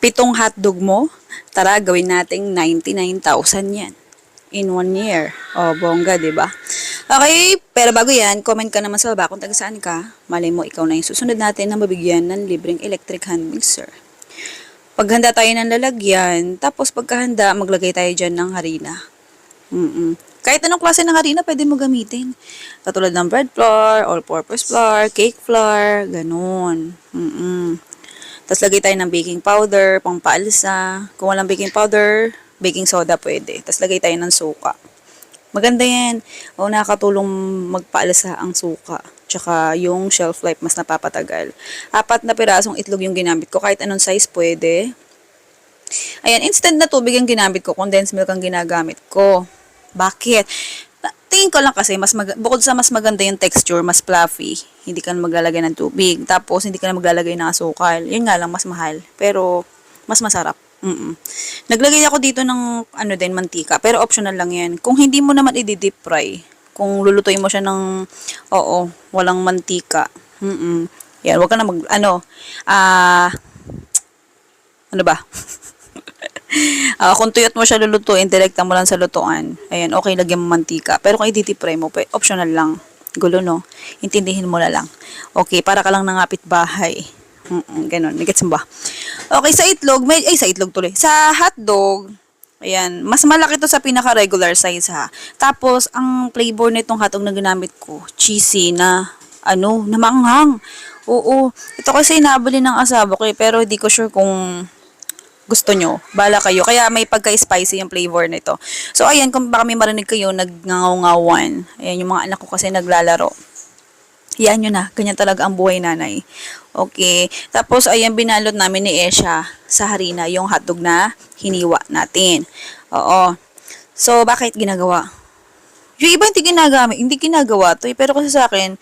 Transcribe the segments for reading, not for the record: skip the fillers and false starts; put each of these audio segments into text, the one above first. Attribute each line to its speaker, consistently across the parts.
Speaker 1: 7 hotdog mo, tara gawin nating 99,000 yan in 1 year. O, bongga, di ba? Okay, pero bago yan, comment ka naman sa baba kung taga saan ka. Malay mo, ikaw na yung susunod natin na mabigyan ng libreng electric hand mixer. Paghanda tayo ng lalagyan, tapos pagkahanda, maglagay tayo dyan ng harina. Kahit anong klase ng harina, pwede mo gamitin. Katulad ng bread flour, all-purpose flour, cake flour, ganun. Tapos lagay tayo ng baking powder, pangpaalsa. Kung walang baking powder, baking soda pwede. Tapos lagay tayo ng suka. Maganda yan. O, nakakatulong magpaalsa ang suka. Tsaka yung shelf life mas napapatagal. 4 na pirasong itlog yung ginamit ko. Kahit anong size pwede. Ayan, instant na tubig ang ginamit ko. Condensed milk ang ginagamit ko. Bakit? Tingin ko lang kasi, bukod sa mas maganda yung texture, mas fluffy, hindi ka na maglalagay ng tubig. Tapos, hindi ka na maglalagay ng asukal. Yun nga lang, mas mahal. Pero, mas masarap. Naglagay ako dito ng, mantika. Pero, optional lang yan. Kung hindi mo naman i-deep fry, kung lulutuin mo siya ng, walang mantika. Yan, wag ka na ano ba? Kung tuyot mo siya lulutuin, direkta mo lang sa lutuan. Ayan, okay, lagyan mo mantika. Pero kung i-deep-fry mo, optional lang. Gulo, no? Intindihin mo na lang. Okay, para ka lang nangapit bahay. Ganun, nagets mo ba? Okay, sa itlog, sa itlog tuloy. Sa hotdog, ayan, mas malaki to sa pinaka-regular size, ha. Tapos, ang flavor nitong hotdog na ginamit ko, cheesy na, na maanghang. Oo, ito kasi nabili ng asawa ko, pero hindi ko sure kung gusto nyo, bala kayo. Kaya may pagka-spicy yung flavor nito. So, ayan, kung baka may marinig kayo, nagngangaw-ngawan. Ayan, yung mga anak ko kasi naglalaro. Yan yun na. Ganyan talaga ang buhay nanay. Okay. Tapos, ayan, binalot namin ni Esha sa harina yung hotdog na hiniwa natin. Oo. So, bakit ginagawa? Yung iba hindi ginagawa to. Pero kasi sa akin,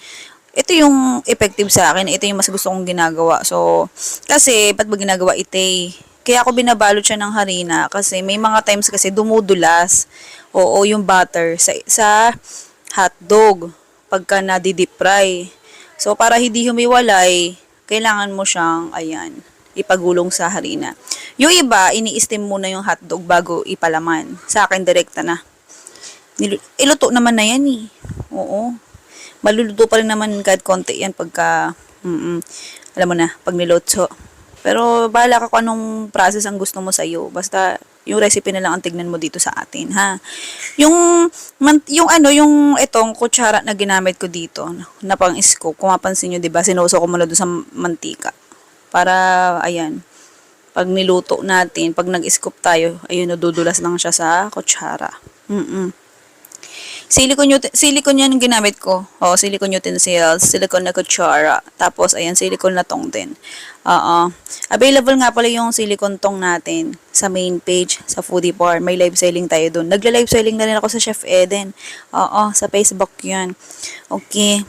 Speaker 1: ito yung effective sa akin. Ito yung mas gusto kong ginagawa. So, kasi, ba't ba ginagawa ite? Kaya ako binabalot siya ng harina kasi may mga times kasi dumudulas. Oo, yung butter sa hotdog pagka na-deep fry. So, para hindi humiwalay, kailangan mo siyang, ayan, ipagulong sa harina. Yung iba, ini-steam muna yung hotdog bago ipalaman. Sa akin, direkta na. Iluto naman na yan eh. Oo. Maluluto pa rin naman kahit konti yan pagka, alam mo na, pag niluto. Pero bahala ka kung anong process ang gusto mo sa'yo. Basta yung recipe na lang ang tignan mo dito sa atin, ha. Yung itong kutsara na ginamit ko dito, na pang scoop, kung mapansin nyo, diba, sinuso ko muna doon sa mantika. Para, ayan, pag niluto natin, pag nag-scoop tayo, ayun, nadudulas lang siya sa kutsara. Silicone yan yung ginamit ko. Silicone utensils, silicone na kutsara. Tapos, ayan, silicone na tong din. Available nga pala yung silicone tong natin sa main page, sa Foodie Bar. May live selling tayo dun. Nagla-live selling na rin ako sa Chef Eden. Sa Facebook yan. Okay.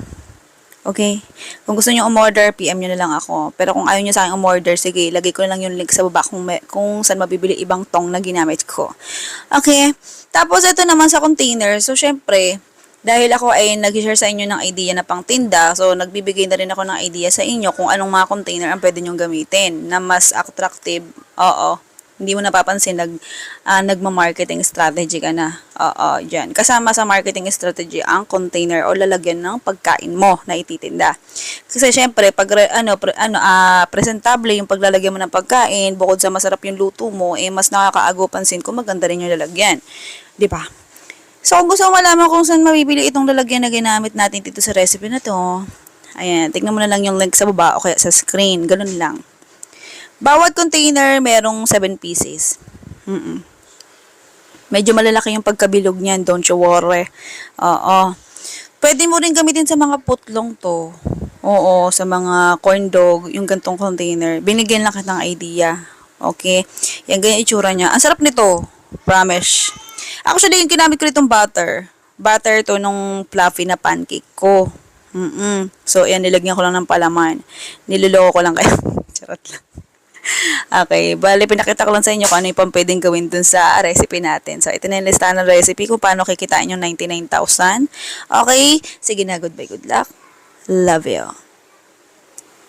Speaker 1: Okay. Kung gusto nyo umorder, PM nyo na lang ako. Pero kung ayaw nyo sa akin umorder, sige, lagay ko na lang yung link sa baba kung saan mabibili ibang tong na ginamit ko. Okay. Tapos, ito naman sa container. So, syempre, dahil ako ay nag-share sa inyo ng idea na pang tinda, so, nagbibigay na rin ako ng idea sa inyo kung anong mga container ang pwede nyong gamitin na mas attractive. Hindi mo napapansin, nagma-marketing strategy ka na. Dyan. Kasama sa marketing strategy ang container o lalagyan ng pagkain mo na ititinda. Kasi syempre, pag presentable yung paglalagyan mo ng pagkain, bukod sa masarap yung luto mo, mas nakakaago pansin kung maganda rin yung lalagyan. Di ba? So, kung gusto mo malaman kung saan mabibili itong lalagyan na ginamit natin dito sa recipe na to, ayan, tignan mo na lang yung link sa baba o kaya sa screen. Ganun lang. Bawat container, merong 7 pieces. Medyo malalaki yung pagkabilog niyan, don't you worry. Pwede mo rin gamitin sa mga putlong to. Sa mga corn dog, yung gantong container. Binigyan lang kita ng idea. Okay? Yan, ganyan itsura niya. Ang sarap nito. Promise. Actually, yung kinamit ko nitong butter. Butter to nung fluffy na pancake ko. So, yan, nilagyan ko lang ng palaman. Niloloko ko lang kayo. Charot lang. Okay, bali pinakita ko lang sa inyo kung ano yung pwedeng gawin dun sa recipe natin. So, ito na yung listahan ng recipe kung paano kikitain yung 99,000. Okay, sige na, goodbye, good luck. Love you.